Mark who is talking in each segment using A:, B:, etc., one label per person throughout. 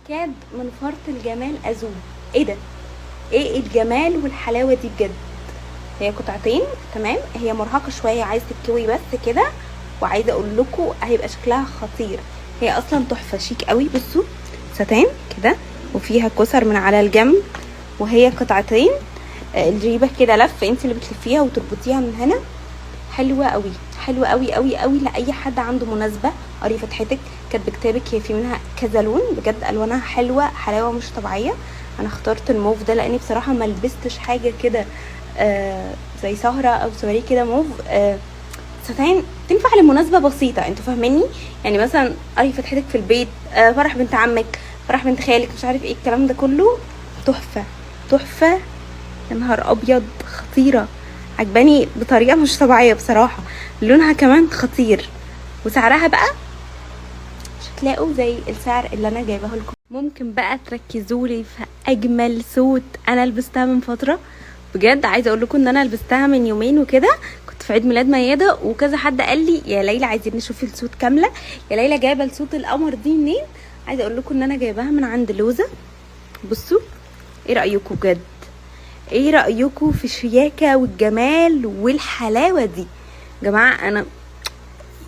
A: يكاد من فرط الجمال اذوب. ايه ده؟ ايه الجمال والحلاوه دي بجد؟ هي قطعتين تمام، هي مرهقه شويه، عايز تتكوي بس كده. وعايزه اقول لكم هيبقى شكلها خطير. هي اصلا تحفه شيك قوي. بصوا، ستان كده وفيها كسر من على الجنب، وهي قطعتين. الجيبه كده لف، انت اللي بتلفيها وتربطيها من هنا. حلوه قوي، حلوه قوي قوي قوي لاي حد عنده مناسبه. قري فتحتك كانت بكتابك، هي في منها كذا لون، بجد الوانها حلوه حلاوه مش طبيعيه. انا اخترت الموف ده لاني بصراحه ما لبستش حاجه كده زي سهره او سواري كده موف. ستان تنفع لمناسبه بسيطه، انتوا فاهميني؟ يعني مثلا قري فتحتك في البيت، فرح بنت عمك، فرح بنت خالك، مش عارف ايه الكلام ده كله. تحفه تحفه. يا نهار ابيض، خطيره، عجباني بطريقه مش طبيعيه بصراحه. لونها كمان خطير، وسعرها بقى مش هتلاقوا زي السعر اللي انا جايبه لكم. ممكن بقى تركزوا لي في اجمل سوت انا لبستها من فتره. بجد عايزه اقول لكم ان انا لبستها من يومين وكده، كنت في عيد ميلاد ميادة، وكذا حد قال لي يا ليلى عايزين نشوف السوت كامله، يا ليلى جايبه السوت القمر دي منين؟ عايزه اقول لكم ان انا جايباها من عند لوزة. بصوا، ايه رايكم بجد؟ ايه رأيكم في الشياكة والجمال والحلاوة دي؟ جماعة انا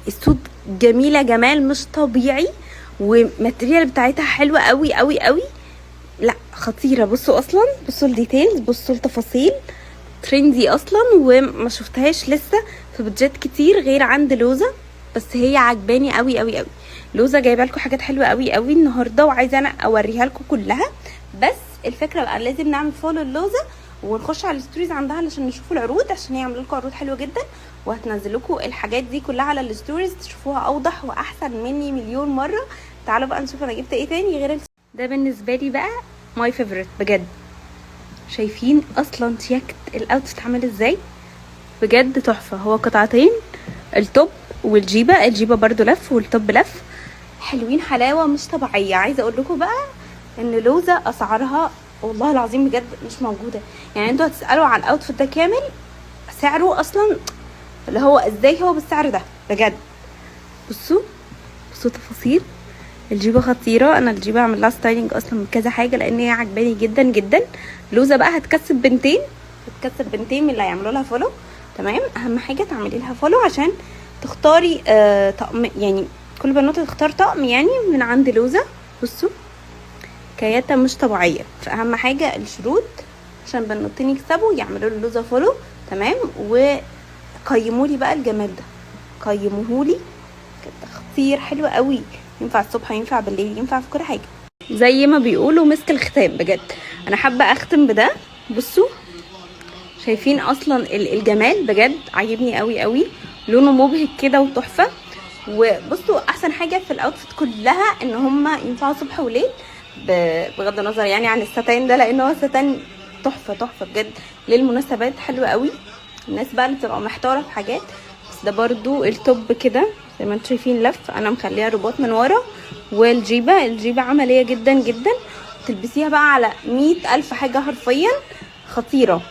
A: السود جميلة جمال مش طبيعي، والماتريال بتاعتها حلوة قوي قوي قوي. لا خطيرة. بصوا اصلا، بصوا الديتيلز، بصوا التفاصيل. ترندي اصلا وما شفتهاش لسه في بودجات كتير غير عند لوزة، بس هي عجباني قوي قوي قوي. لوزة جايبه لكم حاجات حلوه قوي قوي النهارده، وعايزه انا اوريها لكم كلها. بس الفكره بقى لازم نعمل فولو اللوزة ونخش على الستوريز عندها علشان نشوفوا العروض، عشان هي عامله لكم عروض حلوه جدا، وهتنزل لكم الحاجات دي كلها على الستوريز تشوفوها اوضح واحسن مني مليون مره. تعالوا بقى نشوف انا جبت ايه تاني غير ده. بالنسبه لي بقى ماي فيفورت بجد. شايفين اصلا شياكه الاوتفيت عامل ازاي؟ بجد تحفه. هو قطعتين، التوب والجيبه، الجيبه برضو لف والتوب لف، حلوين حلاوه مش طبيعيه. عايزه اقول لكم بقى ان لوزة اسعارها والله العظيم بجد مش موجوده. يعني انتوا هتسالوا على الاوتفيت ده كامل، سعره اصلا اللي هو ازاي هو بالسعر ده بجد. بصوا، بصوا تفاصيل الجيبه خطيره. انا الجيبه عامل لها ستايلنج اصلا من كذا حاجه لان هي عجباني جدا جدا. لوزة بقى هتكسب بنتين، هتكسب بنتين من اللي هيعملوا لها فولو. تمام، اهم حاجه تعملي لها فولو عشان تختاري طقم، يعني كل بنوته تختار طقم يعني من عند لوزة. بصوا كياتة مش طبيعيه. فاهم حاجه الشروط عشان بنوتين يكسبوا يعملوا له لوزة فولو. تمام، وقيموا لي بقى الجمال ده، قيموه لي كده. خطير، حلو قوي، ينفع الصبح ينفع بالليل ينفع في كل حاجه، زي ما بيقولوا مسك الختام بجد. انا حابه اختم بده. بصوا شايفين اصلا الجمال بجد عاجبني قوي قوي، لونه مبهج كده وتحفه. وبصوا احسن حاجه في الاوتفيت كلها ان هما ينفعوا صبح وليل، بغض النظر يعني عن الستان ده، لان هو ستان تحفه تحفه بجد للمناسبات، حلوه قوي. الناس بقى اللي بتبقى محتاره في حاجات، بس ده برضو التوب كده زي ما انتم شايفين لف، انا مخليها رباط من ورا. والجيبه، الجيبه عمليه جدا جدا، تلبسيها بقى على 100,000 حاجه حرفيا، خطيره.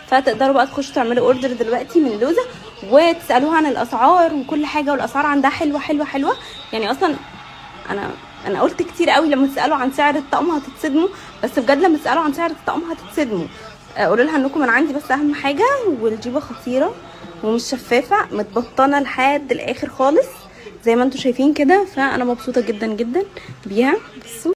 A: فتقدروا بقى تخشوا تعملوا اوردر دلوقتي من لوزة وتسالوها عن الاسعار وكل حاجه، والاسعار عندها حلوه حلوه حلوه. يعني اصلا انا قلت كتير قوي لما تسالوا عن سعر الطقم هتتصدموا، بس بجد لما تسالوا عن سعر الطقم هتتصدموا. قولوا لها انكم من عندي بس اهم حاجه. والجيبه خطيره ومش شفافه، متبطنه لحد الاخر خالص زي ما انتم شايفين كده، فانا مبسوطه جدا جدا بيها. بصوا